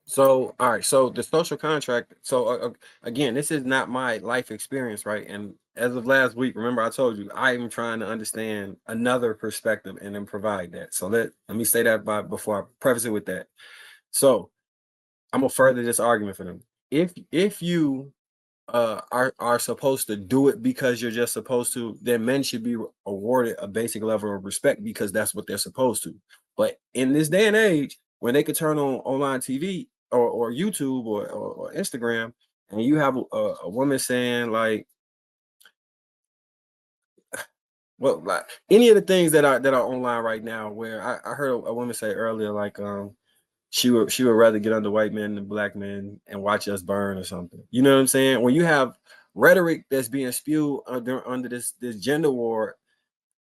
So, all right. So the social contract. So again, this is not my life experience, right? And as of last week, remember I told you I am trying to understand another perspective and then provide that. So let me say that before I preface it with that. So I'm gonna further this argument for them. If you are supposed to do it because you're just supposed to, then men should be awarded a basic level of respect because that's what they're supposed to. But in this day and age, when they could turn on online TV or YouTube or Instagram, and you have a woman saying like, well, like any of the things that are online right now, where I heard a woman say earlier, like she would rather get under white men than black men and watch us burn or something. You know what I'm saying? When you have rhetoric that's being spewed under this gender war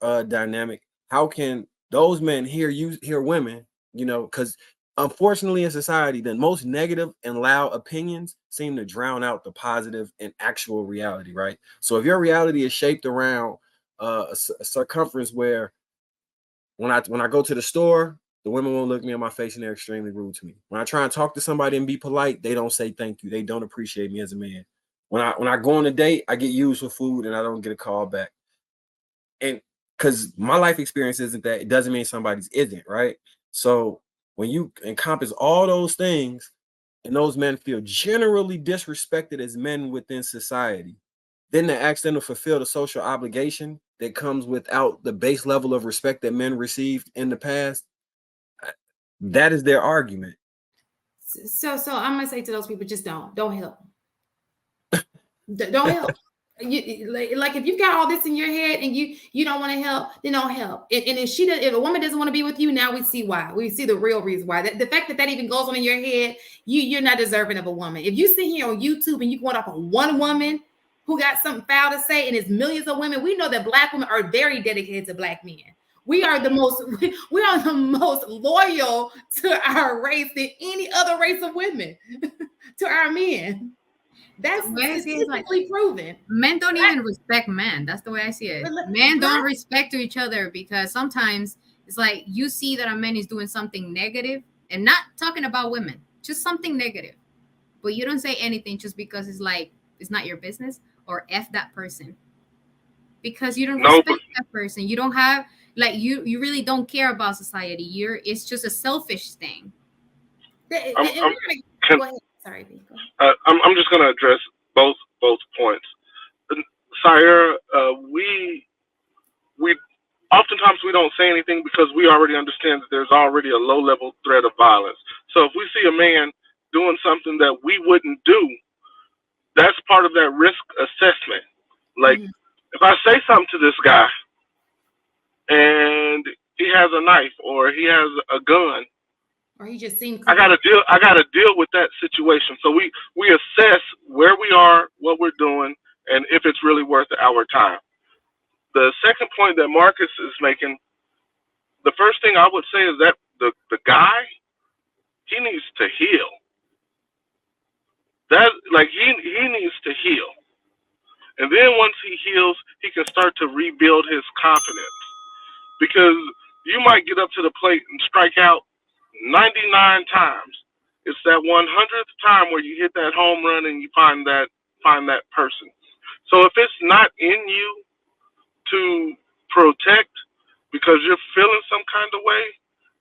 dynamic, how can those men hear women? You know, because unfortunately in society, the most negative and loud opinions seem to drown out the positive and actual reality, right? So if your reality is shaped around a circumference where when I go to the store, the women won't look me in my face and they're extremely rude to me. When I try and talk to somebody and be polite, they don't say thank you. They don't appreciate me as a man. When I go on a date, I get used for food and I don't get a call back. And because my life experience isn't that, it doesn't mean somebody's isn't, right? So when you encompass all those things and those men feel generally disrespected as men within society, then to ask them to fulfill the social obligation that comes without the base level of respect that men received in the past, that is their argument. So I'm gonna say to those people, just don't help. Don't help. Like if you've got all this in your head and you don't want to help, then don't help. And if if a woman doesn't want to be with you, now we see why. We see the real reason why. The fact that even goes on in your head, you're not deserving of a woman. If you sit here on YouTube and you going off on one woman who got something foul to say, and it's millions of women, we know that black women are very dedicated to black men. We are the most we are the most loyal to our race than any other race of women to our men. That's The way I see it is like statistically proven. men don't even respect men. That's the way I see it. Men don't respect to each other because sometimes it's like you see that a man is doing something negative and not talking about women, just something negative. But you don't say anything just because it's like it's not your business or F that person. Because you don't No, respect that person. You don't have like you really don't care about society. It's just a selfish thing. I'm, And I'm, can, go ahead. Sorry, B. Go ahead. I'm just going to address both points. Sire, we oftentimes we don't say anything because we already understand that there's already a low level threat of violence. So if we see a man doing something that we wouldn't do, that's part of that risk assessment. Like Mhm. if I say something to this guy and he has a knife or he has a gun, Or he just seemed I crooked. gotta deal. I gotta deal with that situation. So we assess where we are, what we're doing, and if it's really worth our time. The second point that Marcus is making, the first thing I would say is that the guy he needs to heal. That like he needs to heal, and then once he heals, he can start to rebuild his confidence. Because you might get up to the plate and strike out 99 times. It's that 100th time where you hit that home run and you find that person. So if it's not in you to protect because you're feeling some kind of way,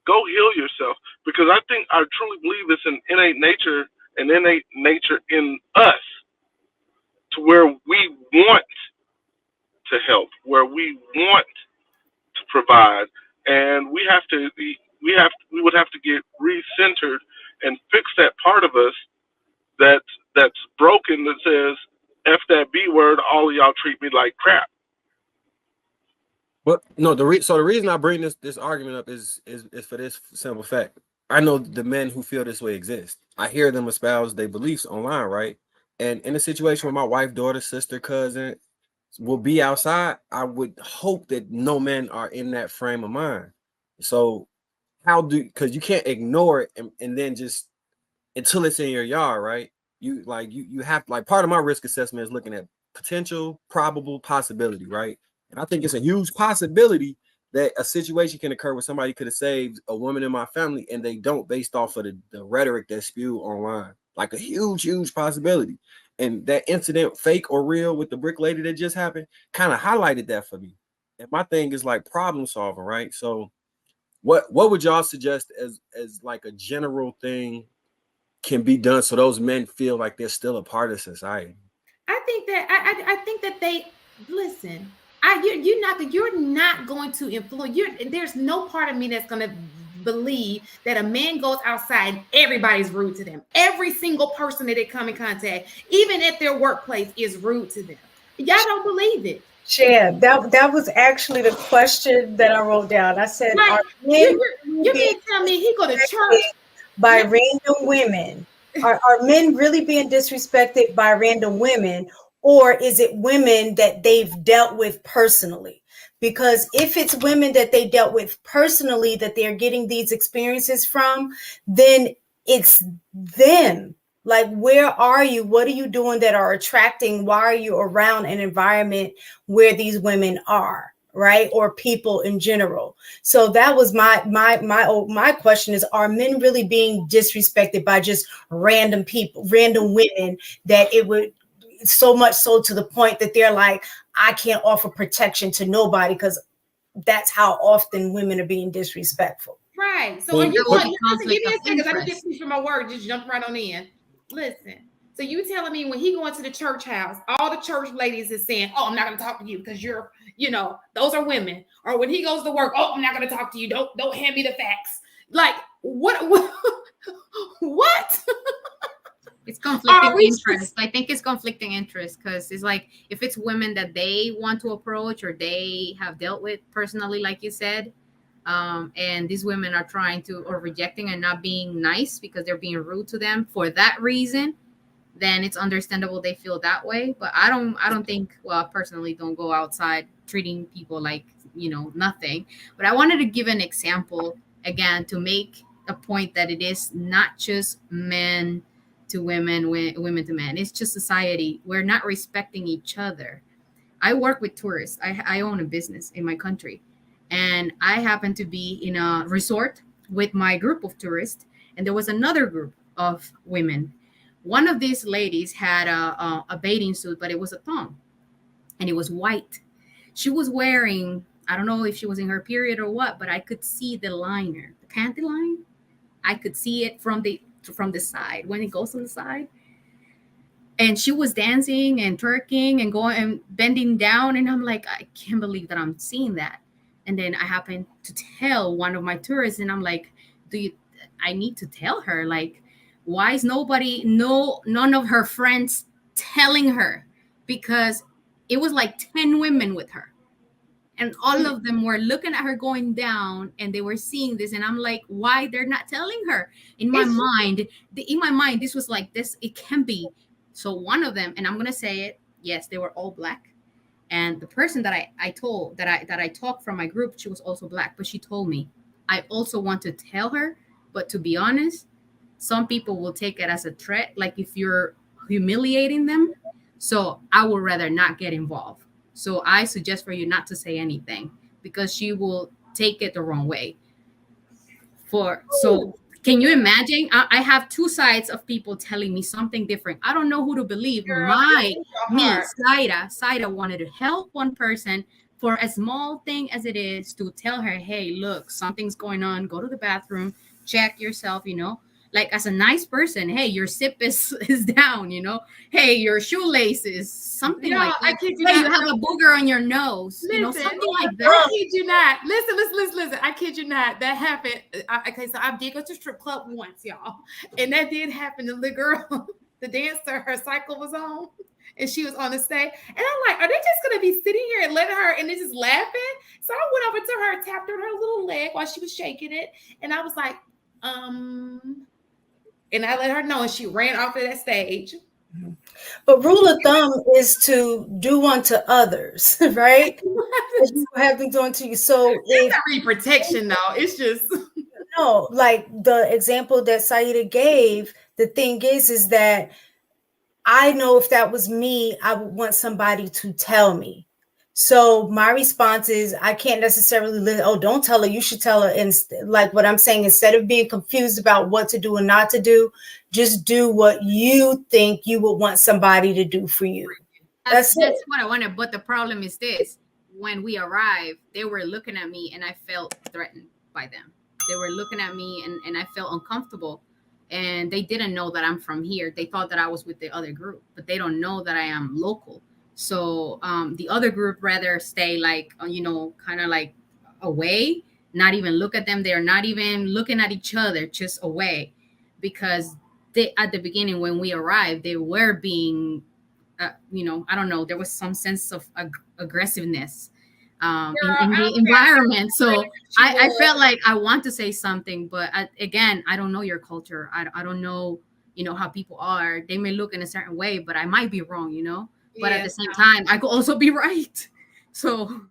go heal yourself. Because I truly believe it's an innate nature in us to where we want to help, where we want to provide, and we would have to get recentered and fix that part of us that's broken that says f that b word. All of y'all treat me like crap. But no, the reason I bring this argument up is for this simple fact. I know the men who feel this way exist. I hear them espouse their beliefs online, right? And in a situation where my wife, daughter, sister, cousin will be outside, I would hope that no men are in that frame of mind. So because you can't ignore it and then just until it's in your yard, right? You have like part of my risk assessment is looking at potential, probable, possibility, right? And I think it's a huge possibility that a situation can occur where somebody could have saved a woman in my family and they don't, based off of the rhetoric that's spewed online. Like a huge possibility. And that incident, fake or real, with the brick lady that just happened, kind of highlighted that for me. And my thing is like problem solving, right? So what would y'all suggest as like a general thing can be done so those men feel like they're still a part of society? I think that they listen. You're not going to influence. There's no part of me that's going to believe that a man goes outside and everybody's rude to them. Every single person that they come in contact, even at their workplace, is rude to them. Y'all don't believe it. Yeah, that was actually the question that I wrote down. I said, Like, are men you mean tell me he go to church by random women? Are men really being disrespected by random women, or is it women that they've dealt with personally? Because if it's women that they dealt with personally that they're getting these experiences from, then it's them. Like, where are you? What are you doing that are attracting? Why are you around an environment where these women are, right? Or people in general. So that was my question is, are men really being disrespected by just random people, random women, that it would so much so to the point that they're like, I can't offer protection to nobody, because that's how often women are being disrespectful. Right. So are you going? Listen, give me a second. I just get from my word. Just jump right on in. Listen. So you telling me when he going to the church house, all the church ladies is saying, "Oh, I'm not going to talk to you because you're, those are women." Or when he goes to work, "Oh, I'm not going to talk to you. Don't hand me the facts." Like what? What? It's conflicting interest. I think it's conflicting interest because it's like if it's women that they want to approach or they have dealt with personally, like you said, and these women are trying to or rejecting and not being nice because they're being rude to them for that reason, then it's understandable they feel that way. But I don't think, well, personally don't go outside treating people like nothing. But I wanted to give an example again to make a point that it is not just men to women, women to men. It's just society. We're not respecting each other. I work with tourists. I own a business in my country, and I happen to be in a resort with my group of tourists, and there was another group of women. One of these ladies had a bathing suit, but it was a thong, and it was white. She was wearing, I don't know if she was in her period or what, but I could see the liner, the panty line. I could see it from the side when it goes on the side. And she was dancing and twerking and going and bending down. And I'm like, I can't believe that I'm seeing that. And then I happened to tell one of my tourists, and I'm like, I need to tell her, like, why is none of her friends telling her? Because it was like 10 women with her. And all of them were looking at her going down, and they were seeing this. And I'm like, why they're not telling her? In my mind, this was like this. It can be. So one of them, and I'm gonna say it. Yes, they were all black. And the person that I told that I talked from my group, she was also black. But she told me, I also want to tell her, but to be honest, some people will take it as a threat, like if you're humiliating them. So I would rather not get involved. So I suggest for you not to say anything because she will take it the wrong way. So can you imagine? I have two sides of people telling me something different. I don't know who to believe. Saida wanted to help one person for a small thing as it is to tell her, hey, look, something's going on. Go to the bathroom, check yourself, like as a nice person, hey, your zip is down, hey, your shoelaces, something like that. Hey, you have a booger on your nose, something like that. I kid you not. Listen. I kid you not. That happened. Okay, so I did go to strip club once, y'all, and that did happen. The little girl, the dancer, her cycle was on, and she was on the stage, and I'm like, are they just gonna be sitting here and letting her, and they just laughing? So I went over to her, tapped on her little leg while she was shaking it, and I was like, and I let her know, and she ran off of that stage. But rule of thumb is to do unto others, right? As you have been doing to you. So it's not protection, though. It's just no, like the example that Saida gave. The thing is that I know if that was me, I would want somebody to tell me, So my response is, I can't necessarily listen. Oh, don't tell her. You should tell her. And like what I'm saying, instead of being confused about what to do and not to do, just do what you think you would want somebody to do for you. That's what I wanted. But the problem is this: when we arrived, they were looking at me, and I felt threatened by them. They were looking at me, and I felt uncomfortable. And they didn't know that I'm from here. They thought that I was with the other group, but they don't know that I am local. So the other group rather stay like, kind of like away, not even look at them. They're not even looking at each other, just away, because they, at the beginning when we arrived, they were being, I don't know, there was some sense of aggressiveness in the environment. So I felt like I want to say something, but again, I don't know your culture. I don't know, how people are. They may look in a certain way, but I might be wrong, but at the same time, I could also be right. So